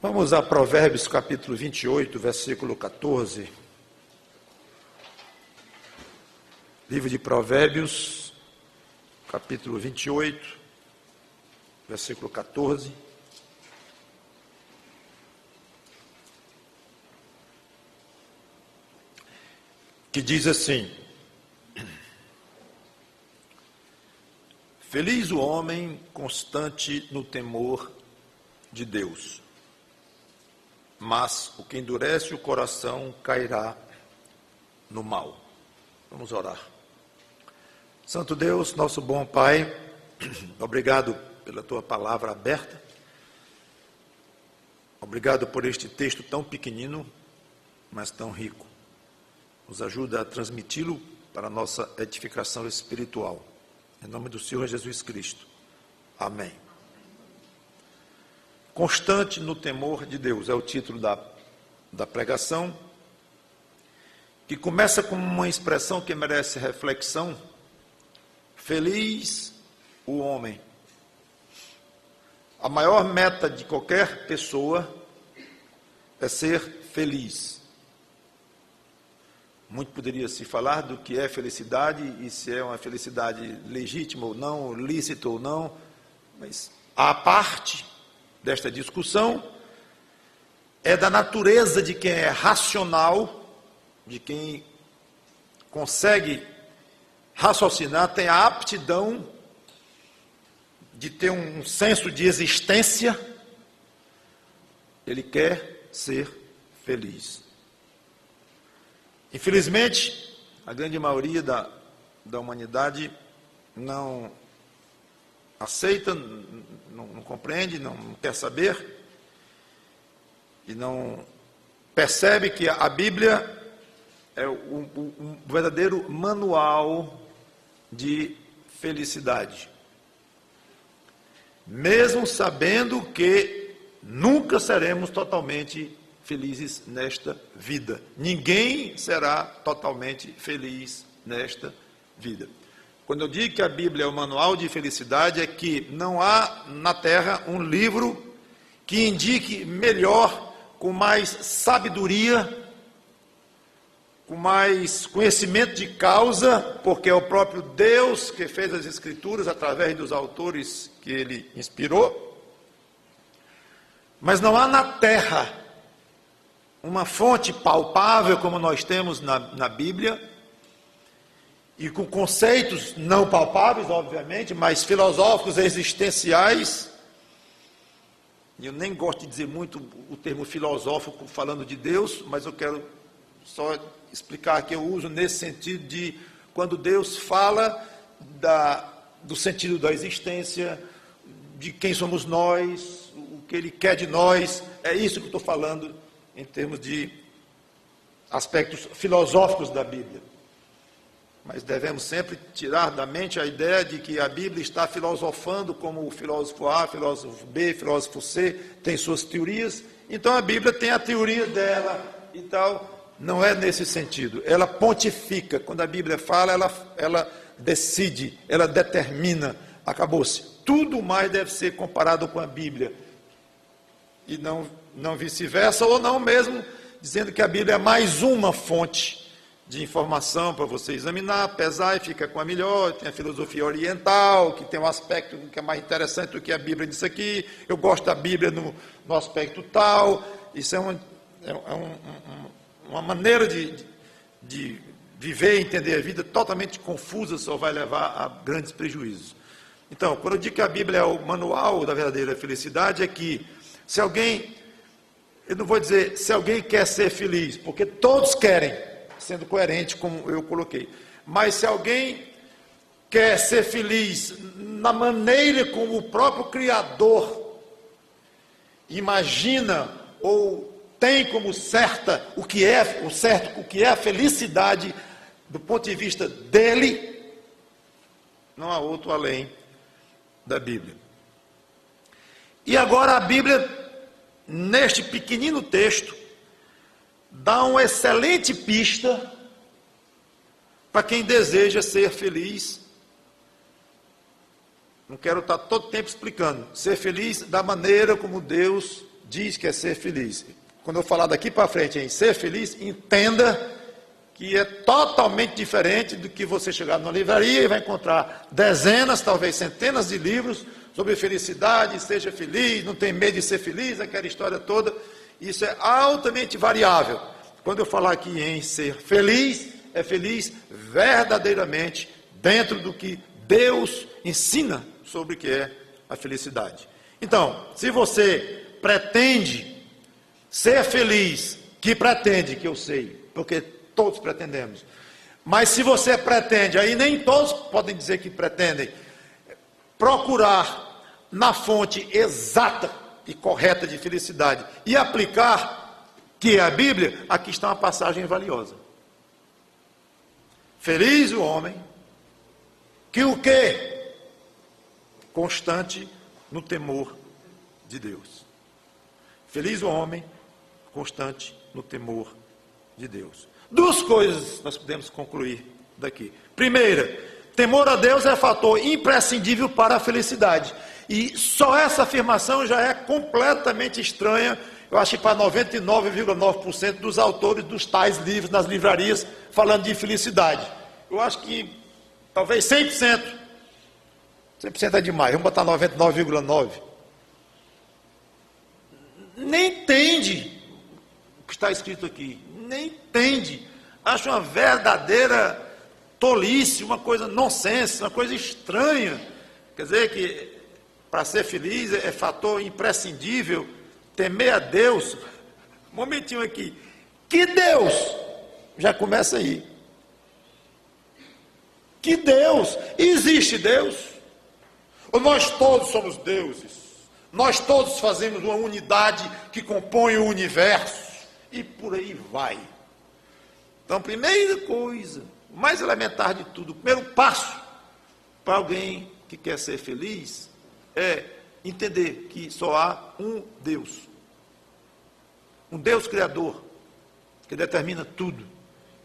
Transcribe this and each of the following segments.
Vamos a Provérbios capítulo 28, versículo 14. Livro de Provérbios, capítulo 28, versículo 14. Que diz assim: Feliz o homem constante no temor de Deus, mas o que endurece o coração cairá no mal. Vamos orar. Santo Deus, nosso bom Pai, obrigado pela Tua palavra aberta, obrigado por este texto tão pequenino, mas tão rico. Nos ajuda a transmiti-lo para a nossa edificação espiritual. Em nome do Senhor Jesus Cristo. Amém. Constante no temor de Deus é o título da pregação, que começa com uma expressão que merece reflexão. Feliz o homem. A maior meta de qualquer pessoa é ser feliz. Muito poderia se falar do que é felicidade e se é uma felicidade legítima ou não, lícita ou não, mas a parte desta discussão é da natureza de quem é racional, de quem consegue raciocinar, tem a aptidão de ter um senso de existência. Ele quer ser feliz. Infelizmente, a grande maioria da humanidade não aceita, não compreende, não quer saber, e não percebe que a Bíblia é um verdadeiro manual de felicidade. Mesmo sabendo que nunca seremos totalmente felizes nesta vida. Ninguém será totalmente feliz nesta vida. Quando eu digo que a Bíblia é o manual de felicidade, é que não há na Terra um livro que indique melhor, com mais sabedoria, com mais conhecimento de causa, porque é o próprio Deus que fez as Escrituras através dos autores que Ele inspirou. Mas não há na Terra uma fonte palpável como nós temos na Bíblia, e com conceitos não palpáveis, obviamente, mas filosóficos existenciais. Eu nem gosto de dizer muito o termo filosófico falando de Deus, mas eu quero só explicar que eu uso nesse sentido de quando Deus fala do sentido da existência, de quem somos nós, o que Ele quer de nós. É isso que eu estou falando em termos de aspectos filosóficos da Bíblia. Mas devemos sempre tirar da mente a ideia de que a Bíblia está filosofando como o filósofo A, filósofo B, filósofo C, tem suas teorias. Então a Bíblia tem a teoria dela e tal. Não é nesse sentido. Ela pontifica. Quando a Bíblia fala, ela decide, ela determina. Acabou-se. Tudo mais deve ser comparado com a Bíblia. E não vice-versa, ou não mesmo dizendo que a Bíblia é mais uma fonte de informação para você examinar, pesar e fica com a melhor. Tem a filosofia oriental, que tem um aspecto que é mais interessante do que a Bíblia disso aqui. Eu gosto da Bíblia no aspecto tal. Isso é uma maneira de viver e entender a vida totalmente confusa, só vai levar a grandes prejuízos. Então, quando eu digo que a Bíblia é o manual da verdadeira felicidade, é que se alguém, eu não vou dizer se alguém quer ser feliz, porque todos querem, sendo coerente como eu coloquei, mas se alguém quer ser feliz na maneira como o próprio Criador imagina ou tem como certa o que é a felicidade do ponto de vista dele, não há outro além da Bíblia. E agora a Bíblia, neste pequenino texto, dá uma excelente pista para quem deseja ser feliz. Não quero estar todo tempo explicando. Ser feliz da maneira como Deus diz que é ser feliz. Quando eu falar daqui para frente em ser feliz, entenda que é totalmente diferente do que você chegar numa livraria e vai encontrar dezenas, talvez centenas de livros sobre felicidade, seja feliz, não tem medo de ser feliz, aquela história toda. Isso é altamente variável. Quando eu falar aqui em ser feliz, é feliz verdadeiramente dentro do que Deus ensina sobre o que é a felicidade. Então, se você pretende ser feliz, que pretende, que eu sei, porque todos pretendemos, mas se você pretende, aí nem todos podem dizer que pretendem, procurar na fonte exata e correta de felicidade e aplicar, que é a Bíblia, aqui está uma passagem valiosa. Feliz o homem que o quê? Constante no temor de Deus. Feliz o homem constante no temor de Deus. Duas coisas nós podemos concluir daqui. Primeira, temor a Deus é fator imprescindível para a felicidade. E só essa afirmação já é completamente estranha, eu acho que para 99,9% dos autores dos tais livros nas livrarias falando de felicidade. Eu acho que talvez 100%. 100% é demais, vamos botar 99,9%. Nem entende o que está escrito aqui, nem entende. Acha uma verdadeira tolice, uma coisa nonsense, uma coisa estranha. Quer dizer que para ser feliz é fator imprescindível temer a Deus. Um momentinho aqui. Que Deus? Já começa aí. Que Deus? Existe Deus? Ou nós todos somos deuses? Nós todos fazemos uma unidade que compõe o universo? E por aí vai. Então, primeira coisa, o mais elementar de tudo, o primeiro passo para alguém que quer ser feliz é entender que só há um Deus. Um Deus criador, que determina tudo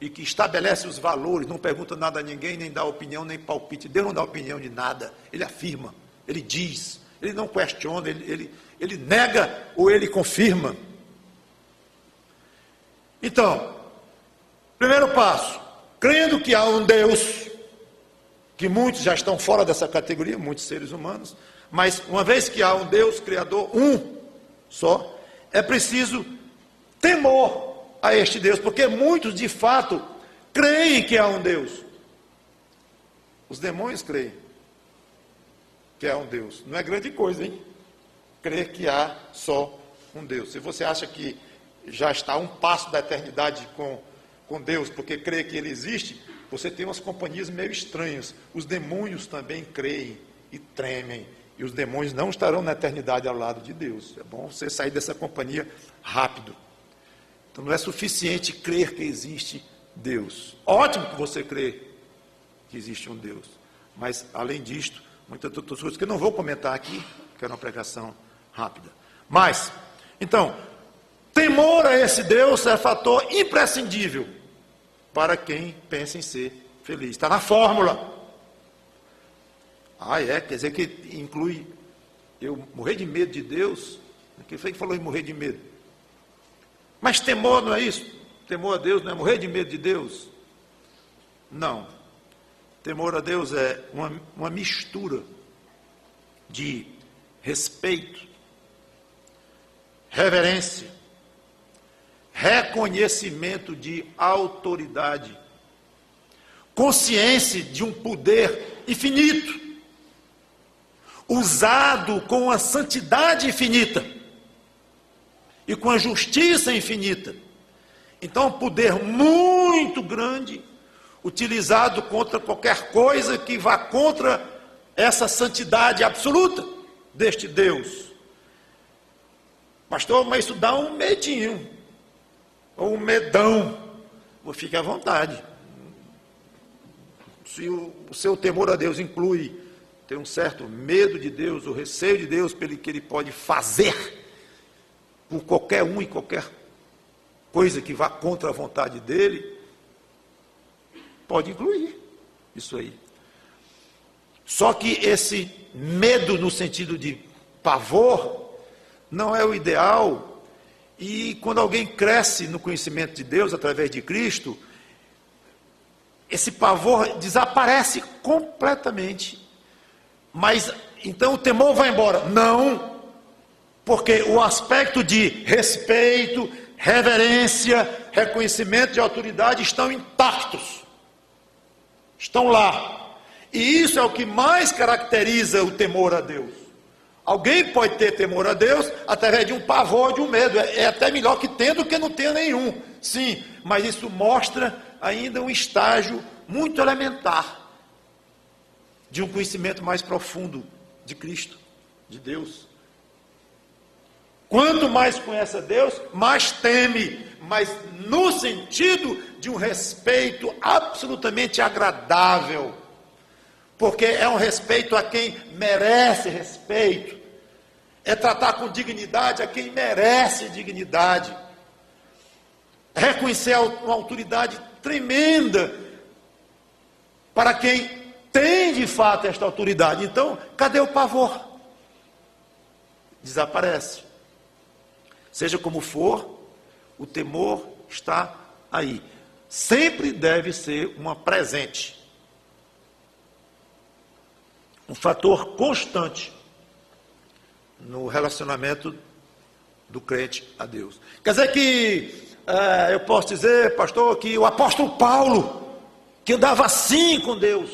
e que estabelece os valores, não pergunta nada a ninguém, nem dá opinião, nem palpite. Deus não dá opinião de nada, ele afirma, ele diz, ele não questiona, ele nega ou ele confirma. Então, primeiro passo, crendo que há um Deus, que muitos já estão fora dessa categoria, muitos seres humanos, mas uma vez que há um Deus criador, um só, é preciso temor a este Deus, porque muitos de fato creem que há um Deus. Os demônios creem que há um Deus. Não é grande coisa, hein? Crer que há só um Deus. Se você acha que já está a um passo da eternidade com Deus, porque crê que ele existe, você tem umas companhias meio estranhas. Os demônios também creem e tremem, e os demônios não estarão na eternidade ao lado de Deus. É bom você sair dessa companhia rápido. Então não é suficiente crer que existe Deus. Ótimo que você crê que existe um Deus, mas além disto, muitas outras coisas que eu não vou comentar aqui, que é uma pregação rápida. Mas, então, temor a esse Deus é fator imprescindível para quem pensa em ser feliz. Está na fórmula. Quer dizer que inclui eu morrer de medo de Deus? Quem foi que falou em morrer de medo? Mas temor não é isso? Temor a Deus não é morrer de medo de Deus? Não. Temor a Deus é uma mistura de respeito, reverência, reconhecimento de autoridade, consciência de um poder infinito, usado com a santidade infinita e com a justiça infinita. Então, um poder muito grande, utilizado contra qualquer coisa que vá contra essa santidade absoluta deste Deus. Pastor, mas isso dá um medinho, ou um medão. Fique à vontade. Se o seu temor a Deus inclui ter um certo medo de Deus, o receio de Deus, pelo que ele pode fazer por qualquer um e qualquer coisa que vá contra a vontade dele, pode incluir isso aí. Só que esse medo no sentido de pavor não é o ideal, e quando alguém cresce no conhecimento de Deus através de Cristo, esse pavor desaparece completamente. Mas então o temor vai embora? Não, porque o aspecto de respeito, reverência, reconhecimento de autoridade estão intactos, estão lá. E isso é o que mais caracteriza o temor a Deus. Alguém pode ter temor a Deus através de um pavor, de um medo. É até melhor que tenha do que não tenha nenhum. Sim, mas isso mostra ainda um estágio muito elementar de um conhecimento mais profundo de Cristo, de Deus. Quanto mais conhece a Deus, mais teme, mas no sentido de um respeito absolutamente agradável, porque é um respeito a quem merece respeito, é tratar com dignidade a quem merece dignidade, é reconhecer uma autoridade tremenda para quem tem de fato esta autoridade. Então, cadê o pavor? Desaparece. Seja como for, o temor está aí. Sempre deve ser uma presente, um fator constante no relacionamento do crente a Deus. Quer dizer que eu posso dizer, pastor, que o apóstolo Paulo, que andava assim com Deus,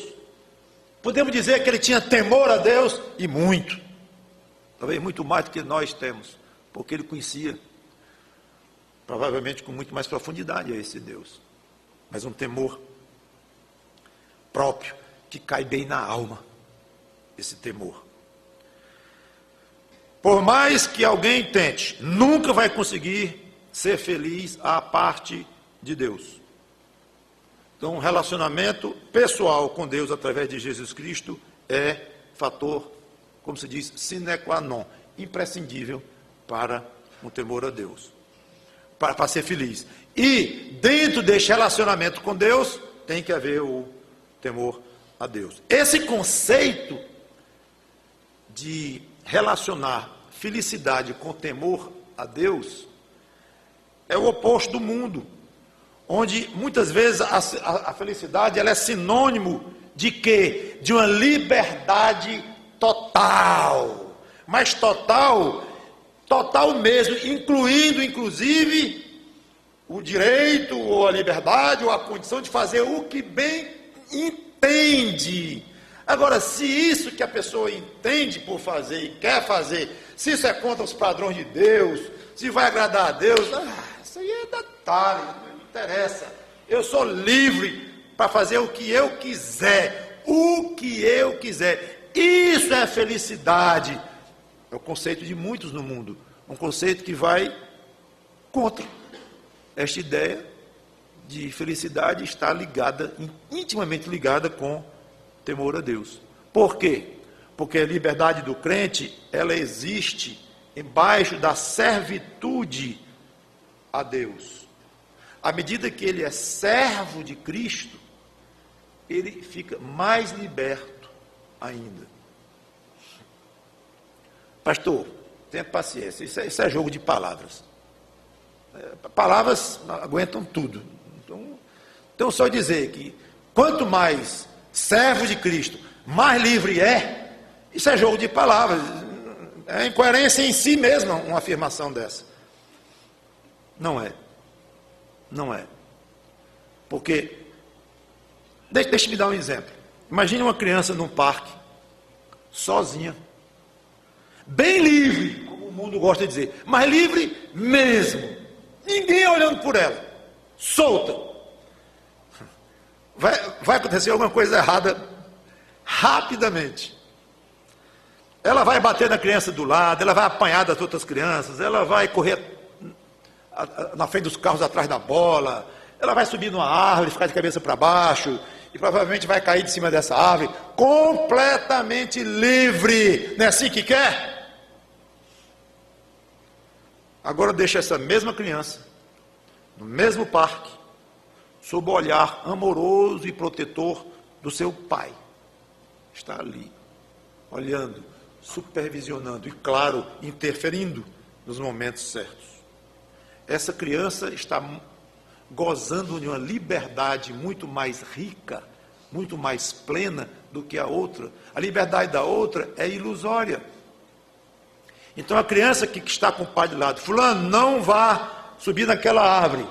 podemos dizer que ele tinha temor a Deus, e muito, talvez muito mais do que nós temos, porque ele conhecia, provavelmente com muito mais profundidade, a esse Deus. Mas um temor próprio, que cai bem na alma, esse temor. Por mais que alguém tente, nunca vai conseguir ser feliz à parte de Deus. Então, um relacionamento pessoal com Deus através de Jesus Cristo é fator, como se diz, sine qua non, imprescindível para um temor a Deus, para ser feliz. E dentro deste relacionamento com Deus, tem que haver o temor a Deus. Esse conceito de relacionar felicidade com temor a Deus é o oposto do mundo, onde muitas vezes a felicidade ela é sinônimo de quê? De uma liberdade total, mas total mesmo, incluindo inclusive o direito ou a liberdade ou a condição de fazer o que bem entende. Agora, se isso que a pessoa entende por fazer e quer fazer, se isso é contra os padrões de Deus, se vai agradar a Deus, isso aí é detalhe, não interessa. Eu sou livre para fazer o que eu quiser, Isso é felicidade. É o conceito de muitos no mundo, um conceito que vai contra esta ideia de felicidade, está ligada, intimamente ligada com temor a Deus. Por quê? Porque a liberdade do crente, ela existe embaixo da servitude a Deus. À medida que ele é servo de Cristo, ele fica mais liberto ainda. Pastor, tenha paciência, isso é jogo de palavras. Palavras aguentam tudo. Então só dizer que quanto mais servo de Cristo, mais livre é, isso é jogo de palavras. É incoerência em si mesma uma afirmação dessa. Não é. Porque, deixe-me dar um exemplo. Imagine uma criança num parque, sozinha, bem livre, como o mundo gosta de dizer, mas livre mesmo. Ninguém olhando por ela, solta. Vai acontecer alguma coisa errada rapidamente. Ela vai bater na criança do lado, ela vai apanhar das outras crianças, ela vai correr na frente dos carros atrás da bola, ela vai subir numa árvore, ficar de cabeça para baixo, e provavelmente vai cair de cima dessa árvore, completamente livre. Não é assim que quer? Agora deixa essa mesma criança, no mesmo parque, sob o olhar amoroso e protetor do seu pai. Está ali, olhando, supervisionando e, claro, interferindo nos momentos certos. Essa criança está gozando de uma liberdade muito mais rica, muito mais plena do que a outra. A liberdade da outra é ilusória. Então a criança que está com o pai de lado, fulano, não vá subir naquela árvore,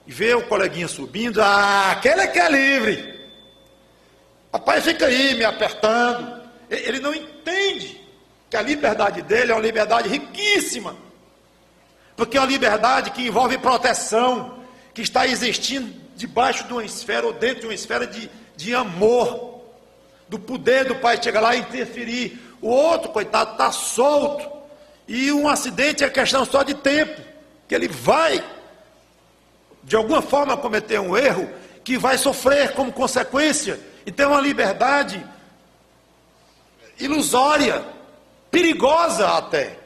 e vê o coleguinha subindo, aquele é que é livre. Papai fica aí me apertando. Ele não entende que a liberdade dele é uma liberdade riquíssima, porque é uma liberdade que envolve proteção, que está existindo debaixo de uma esfera, ou dentro de uma esfera de amor, do poder do pai chegar lá e interferir. O outro, coitado, está solto, e um acidente é questão só de tempo, que ele vai, de alguma forma, cometer um erro, que vai sofrer como consequência. Então é uma liberdade ilusória, perigosa até.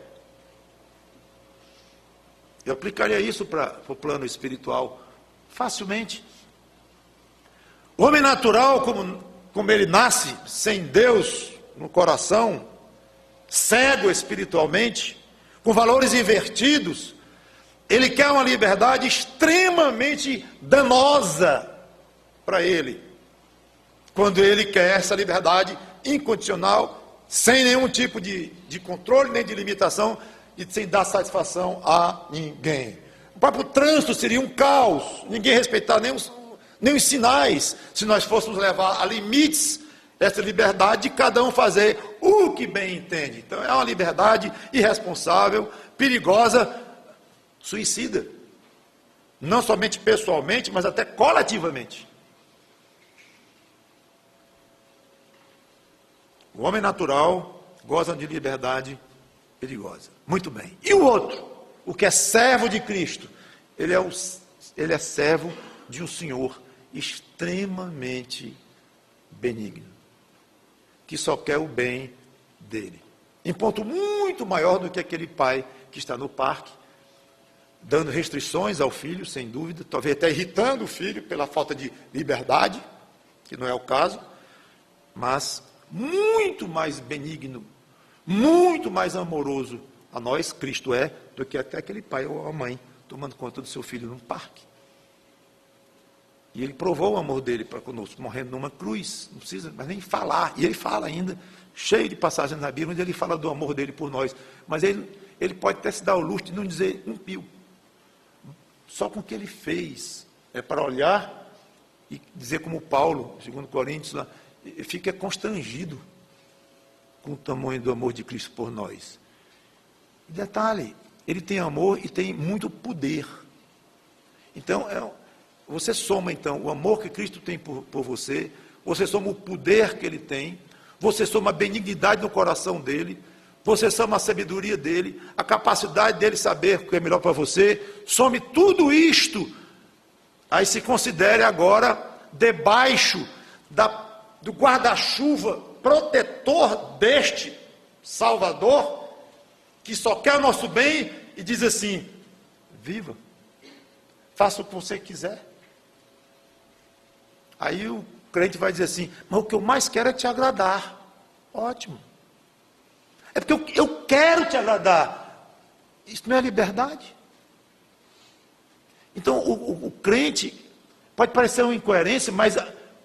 Eu aplicaria isso para o plano espiritual facilmente. O homem natural, como ele nasce sem Deus no coração, cego espiritualmente, com valores invertidos, ele quer uma liberdade extremamente danosa para ele. Quando ele quer essa liberdade incondicional, sem nenhum tipo de controle, nem de limitação, e sem dar satisfação a ninguém. O próprio trânsito seria um caos, ninguém respeitar nem os sinais, se nós fôssemos levar a limites essa liberdade de cada um fazer o que bem entende. Então é uma liberdade irresponsável, perigosa, suicida. Não somente pessoalmente, mas até coletivamente. O homem natural goza de liberdade perigosa. Muito bem. E o outro, o que é servo de Cristo, ele é servo de um Senhor extremamente benigno, que só quer o bem dele. Em ponto muito maior do que aquele pai que está no parque, dando restrições ao filho, sem dúvida, talvez até irritando o filho pela falta de liberdade, que não é o caso, mas muito mais benigno, muito mais amoroso a nós, Cristo é, do que até aquele pai ou a mãe tomando conta do seu filho num parque. E ele provou o amor dele para conosco, morrendo numa cruz, não precisa mais nem falar, e ele fala ainda, cheio de passagens na Bíblia, onde ele fala do amor dele por nós, mas ele pode até se dar o luxo de não dizer um pio, só com o que ele fez, é para olhar e dizer como Paulo, segundo Coríntios, lá, fica constrangido com o tamanho do amor de Cristo por nós. E detalhe, ele tem amor e tem muito poder. Então, você soma então o amor que Cristo tem por você, você soma o poder que ele tem, você soma a benignidade no coração dele, você soma a sabedoria dele, a capacidade dele saber o que é melhor para você, some tudo isto, aí se considere agora debaixo do guarda-chuva protetor deste Salvador, que só quer o nosso bem e diz assim: viva, faça o que você quiser. Aí o crente vai dizer assim: mas o que eu mais quero é te agradar. Ótimo. É porque eu quero te agradar. Isso não é liberdade? Então o crente pode parecer uma incoerência, mas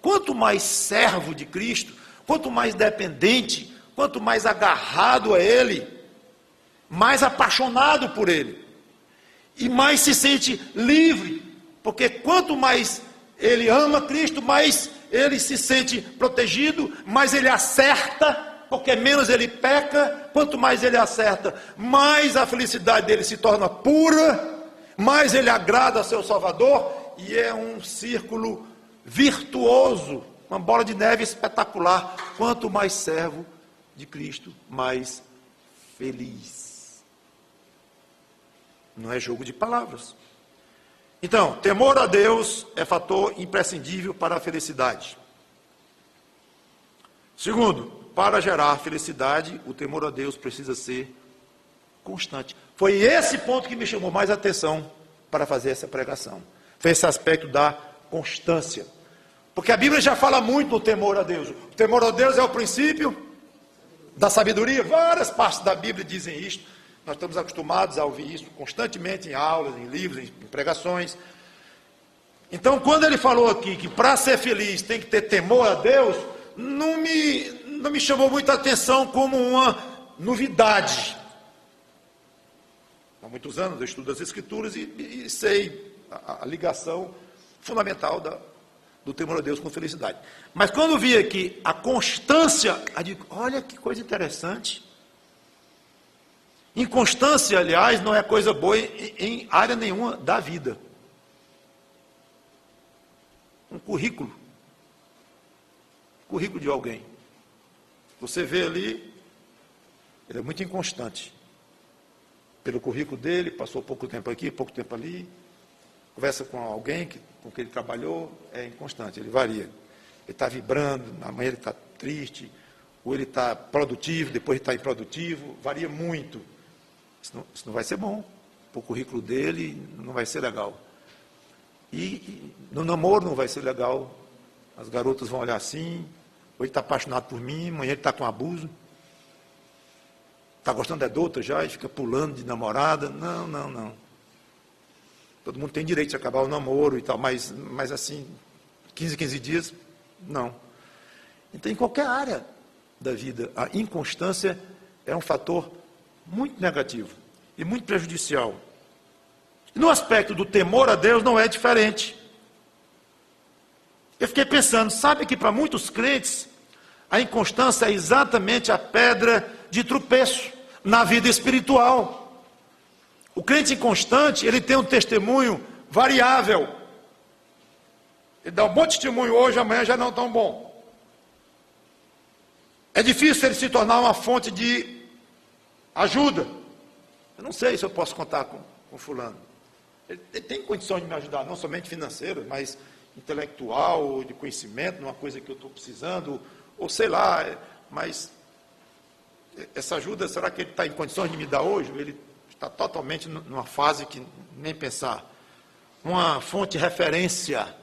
quanto mais servo de Cristo, quanto mais dependente, quanto mais agarrado a Ele, mais apaixonado por Ele, e mais se sente livre, porque quanto mais ele ama Cristo, mais ele se sente protegido, mais ele acerta, porque menos ele peca. Quanto mais ele acerta, mais a felicidade dele se torna pura, mais ele agrada a seu Salvador, e é um círculo virtuoso, uma bola de neve espetacular. Quanto mais servo de Cristo, mais feliz. Não é jogo de palavras. Então, temor a Deus é fator imprescindível para a felicidade. Segundo, para gerar felicidade, o temor a Deus precisa ser constante. Foi esse ponto que me chamou mais atenção para fazer essa pregação. Foi esse aspecto da constância. Porque a Bíblia já fala muito do temor a Deus. O temor a Deus é o princípio da sabedoria. Várias partes da Bíblia dizem isto. Nós estamos acostumados a ouvir isso constantemente em aulas, em livros, em pregações. Então, quando ele falou aqui que para ser feliz tem que ter temor a Deus, não me chamou muita atenção como uma novidade. Há muitos anos eu estudo as Escrituras e sei a ligação fundamental do temor a Deus com felicidade. Mas quando eu vi aqui a constância, eu digo, olha que coisa interessante. Inconstância, aliás, não é coisa boa em área nenhuma da vida. Um currículo de alguém. Você vê ali, ele é muito inconstante. Pelo currículo dele, passou pouco tempo aqui, pouco tempo ali, conversa com alguém com quem ele trabalhou, é inconstante, ele varia. Ele está vibrando, amanhã ele está triste, ou ele está produtivo, depois ele está improdutivo, varia muito. Isso não vai ser bom. Para o currículo dele, não vai ser legal. E no namoro não vai ser legal. As garotas vão olhar assim, ou ele está apaixonado por mim, amanhã ele está com abuso. Está gostando de outra já e fica pulando de namorada. Não. Todo mundo tem direito de acabar o namoro e tal, mas assim, 15 dias, não. Então, em qualquer área da vida, a inconstância é um fator muito negativo e muito prejudicial. No aspecto do temor a Deus não é diferente. Eu fiquei pensando, sabe que para muitos crentes, a inconstância é exatamente a pedra de tropeço na vida espiritual. O crente inconstante, ele tem um testemunho variável. Ele dá um bom testemunho hoje, amanhã já não tão bom. É difícil ele se tornar uma fonte de ajuda. Eu não sei se eu posso contar com fulano. Ele tem condição de me ajudar, não somente financeira, mas intelectual, de conhecimento, numa coisa que eu estou precisando, ou sei lá, mas essa ajuda, será que ele está em condições de me dar hoje? Ele está totalmente numa fase que nem pensar. Uma fonte de referência.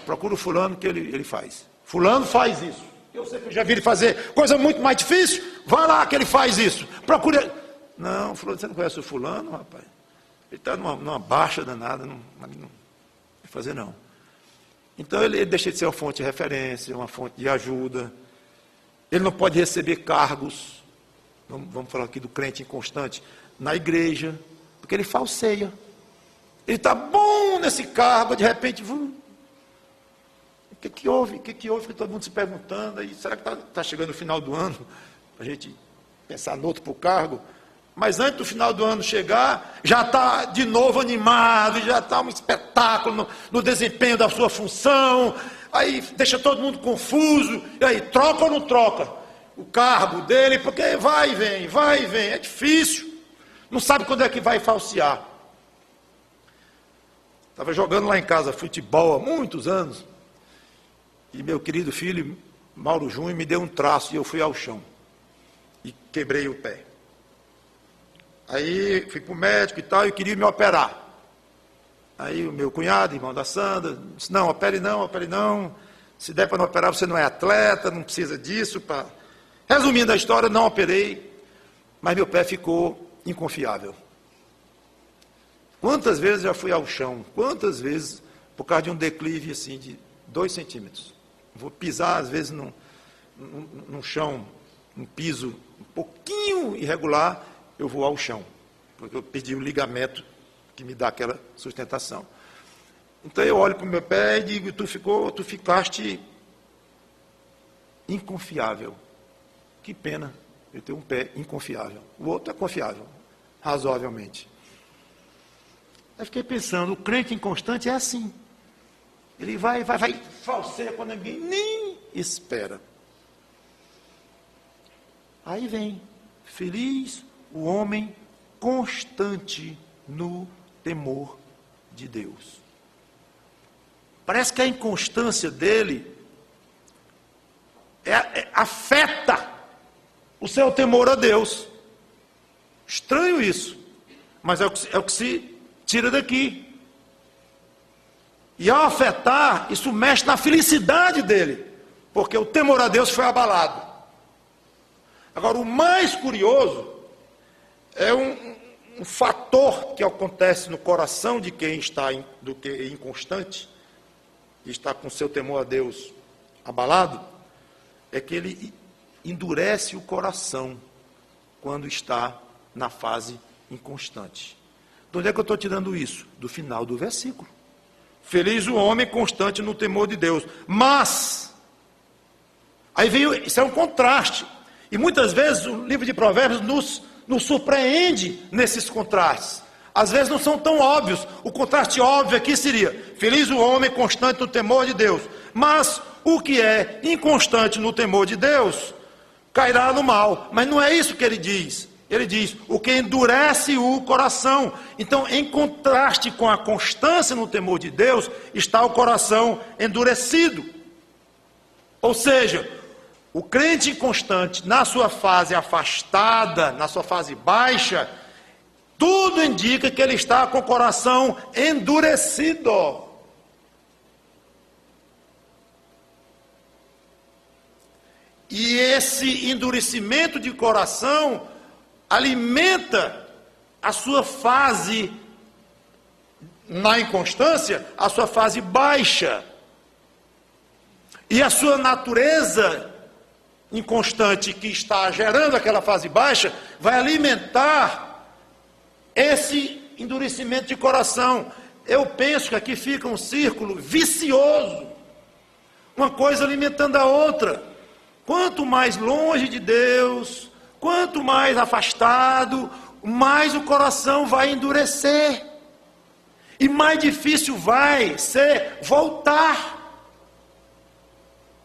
Procura o fulano que ele faz. Fulano faz isso. Eu sei que eu já vi ele fazer coisa muito mais difícil. Vai lá que ele faz isso. Procura. Não, fulano, você não conhece o fulano, rapaz? Ele está numa baixa danada, não vai fazer não. Então ele deixa de ser uma fonte de referência, uma fonte de ajuda. Ele não pode receber cargos, vamos falar aqui do crente inconstante, na igreja, porque ele falseia. Ele está bom nesse cargo, de repente, o que houve? O que houve? Que todo mundo se perguntando, aí, será que está chegando o final do ano, para a gente pensar no outro para o cargo? Mas antes do final do ano chegar, já está de novo animado, já está um espetáculo no desempenho da sua função, aí deixa todo mundo confuso, e aí troca ou não troca o cargo dele, porque vai e vem, é difícil, não sabe quando é que vai falsear. Estava jogando lá em casa futebol há muitos anos, e meu querido filho, Mauro Júnior, me deu um traço e eu fui ao chão, e quebrei o pé. Aí fui para o médico e tal, e queria me operar. Aí o meu cunhado, irmão da Sandra, disse, não, opere não. Se der para não operar, você não é atleta, não precisa disso. Resumindo a história, não operei, mas meu pé ficou inconfiável. Quantas vezes já fui ao chão? Quantas vezes, por causa de um declive assim de 2 centímetros. Vou pisar, às vezes, num chão, um piso um pouquinho irregular, eu vou ao chão, porque eu perdi o ligamento que me dá aquela sustentação. Então eu olho para o meu pé e digo, tu ficaste inconfiável. Que pena, eu tenho um pé inconfiável. O outro é confiável, razoavelmente. Eu fiquei pensando, o crente inconstante é assim. Ele vai falseia quando ninguém nem espera. Aí vem, feliz o homem constante no temor de Deus. Parece que a inconstância dele afeta o seu temor a Deus. Estranho isso, mas é o que se tira daqui. E ao afetar, isso mexe na felicidade dele, porque o temor a Deus foi abalado. Agora, o mais curioso é um fator que acontece no coração de quem está inconstante, que está com seu temor a Deus abalado, é que ele endurece o coração quando está na fase inconstante. De onde é que eu estou tirando isso? Do final do versículo. Feliz o homem constante no temor de Deus. Mas, aí veio, isso é um contraste. E muitas vezes o livro de Provérbios nos surpreende nesses contrastes. Às vezes não são tão óbvios. O contraste óbvio aqui seria: feliz o homem constante no temor de Deus. Mas o que é inconstante no temor de Deus cairá no mal. Mas não é isso que ele diz. Ele diz: o que endurece o coração. Então, em contraste com a constância no temor de Deus, está o coração endurecido. Ou seja, o crente inconstante, na sua fase afastada, na sua fase baixa, tudo indica que ele está com o coração endurecido. E esse endurecimento de coração alimenta a sua fase, na inconstância, a sua fase baixa. E a sua natureza inconstante que está gerando aquela fase baixa, vai alimentar esse endurecimento de coração. Eu penso que aqui fica um círculo vicioso, uma coisa alimentando a outra. Quanto mais longe de Deus, quanto mais afastado, mais o coração vai endurecer. E mais difícil vai ser voltar.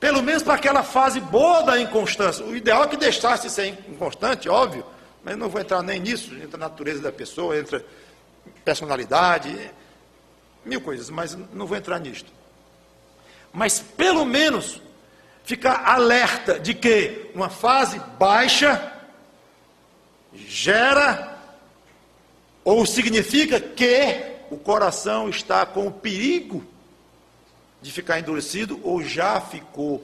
Pelo menos para aquela fase boa da inconstância. O ideal é que deixasse de ser inconstante, óbvio. Mas não vou entrar nem nisso. Entra a natureza da pessoa, entra personalidade, mil coisas. Mas não vou entrar nisto. Mas pelo menos ficar alerta de que uma fase baixa gera ou significa que o coração está com o perigo de ficar endurecido ou já ficou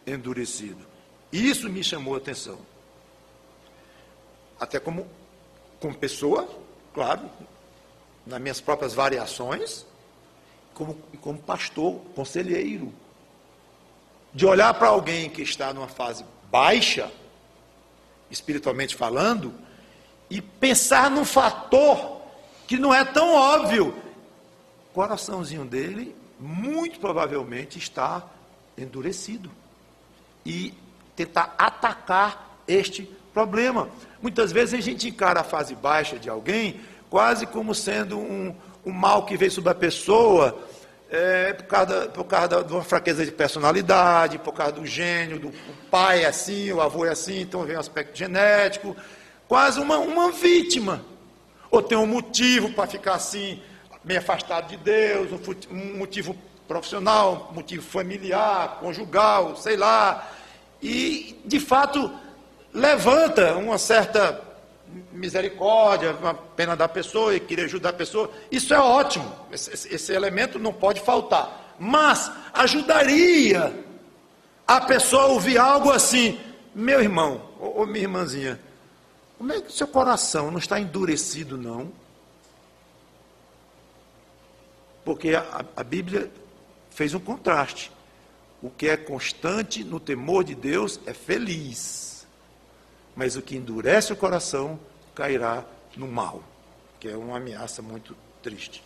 endurecido. Isso me chamou a atenção. Até como pessoa, claro, nas minhas próprias variações, como pastor, conselheiro. De olhar para alguém que está numa fase baixa, espiritualmente falando, e pensar num fator que não é tão óbvio. O coraçãozinho dele, muito provavelmente, está endurecido. E tentar atacar este problema. Muitas vezes a gente encara a fase baixa de alguém quase como sendo um mal que veio sobre a pessoa, por causa de uma fraqueza de personalidade, por causa do gênio, o pai é assim, o avô é assim, então vem um aspecto genético, quase uma vítima. Ou tem um motivo para ficar assim, meio afastado de Deus, um motivo profissional, um motivo familiar, conjugal, sei lá. E, de fato, levanta uma certa misericórdia, uma pena da pessoa e querer ajudar a pessoa. Isso é ótimo, esse elemento não pode faltar. Mas ajudaria a pessoa a ouvir algo assim: meu irmão, ou minha irmãzinha, como é que o seu coração não está endurecido, não? Porque a Bíblia fez um contraste. O que é constante no temor de Deus é feliz. Mas o que endurece o coração cairá no mal, que é uma ameaça muito triste.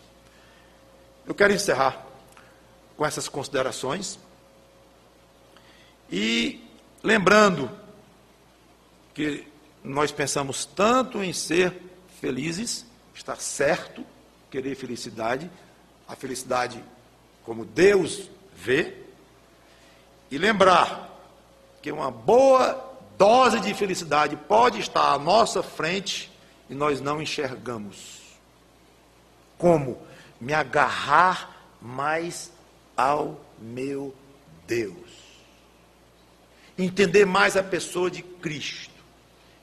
Eu quero encerrar com essas considerações e lembrando que nós pensamos tanto em ser felizes, estar certo, querer felicidade, a felicidade como Deus vê, e lembrar que uma boa dose de felicidade pode estar à nossa frente e nós não enxergamos. Como? Me agarrar mais ao meu Deus. Entender mais a pessoa de Cristo.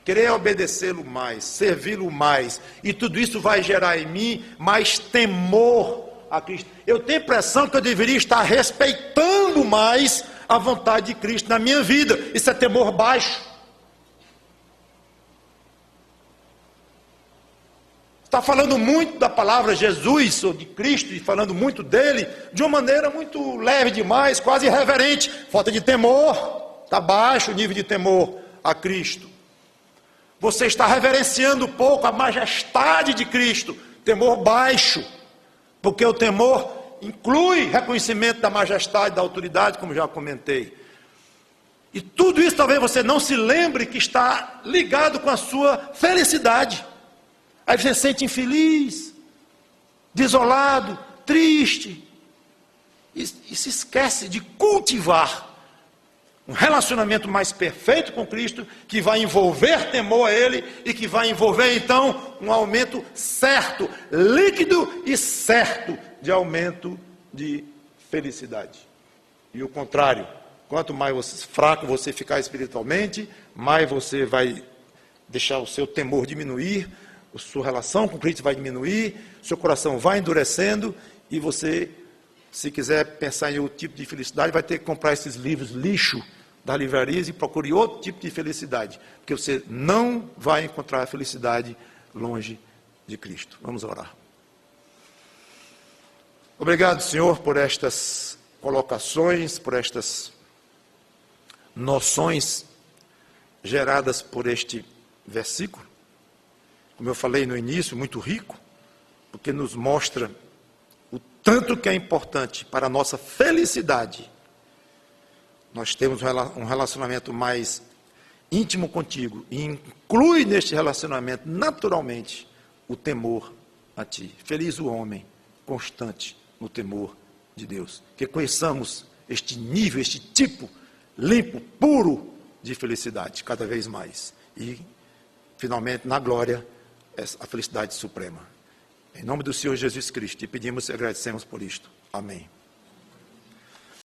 Querer obedecê-lo mais, servi-lo mais. E tudo isso vai gerar em mim mais temor a Cristo. Eu tenho a impressão que eu deveria estar respeitando mais a vontade de Cristo na minha vida. Isso é temor baixo. está falando muito da palavra Jesus, ou de Cristo, e falando muito dele, de uma maneira muito leve demais, quase irreverente. Falta de temor, está baixo o nível de temor a Cristo. Você está reverenciando pouco a majestade de Cristo, temor baixo, porque o temor inclui reconhecimento da majestade, da autoridade, como já comentei. E tudo isso talvez você não se lembre que está ligado com a sua felicidade. Aí você se sente infeliz, desolado, triste, e se esquece de cultivar um relacionamento mais perfeito com Cristo, que vai envolver temor a Ele, e que vai envolver então um aumento certo, líquido e certo, de aumento de felicidade. E o contrário, quanto mais fraco você ficar espiritualmente, mais você vai deixar o seu temor diminuir, a sua relação com Cristo vai diminuir, seu coração vai endurecendo, e você, se quiser pensar em outro tipo de felicidade, vai ter que comprar esses livros lixo das livrarias e procure outro tipo de felicidade, porque você não vai encontrar a felicidade longe de Cristo. Vamos orar. Obrigado, Senhor, por estas colocações, por estas noções geradas por este versículo. Como eu falei no início, muito rico, porque nos mostra o tanto que é importante para a nossa felicidade nós temos um relacionamento mais íntimo contigo, e inclui neste relacionamento, naturalmente, o temor a ti. Feliz o homem constante no temor de Deus. Que conheçamos este nível, este tipo limpo, puro de felicidade, cada vez mais. E, finalmente, na glória, a felicidade suprema. Em nome do Senhor Jesus Cristo, te pedimos e agradecemos por isto. Amém.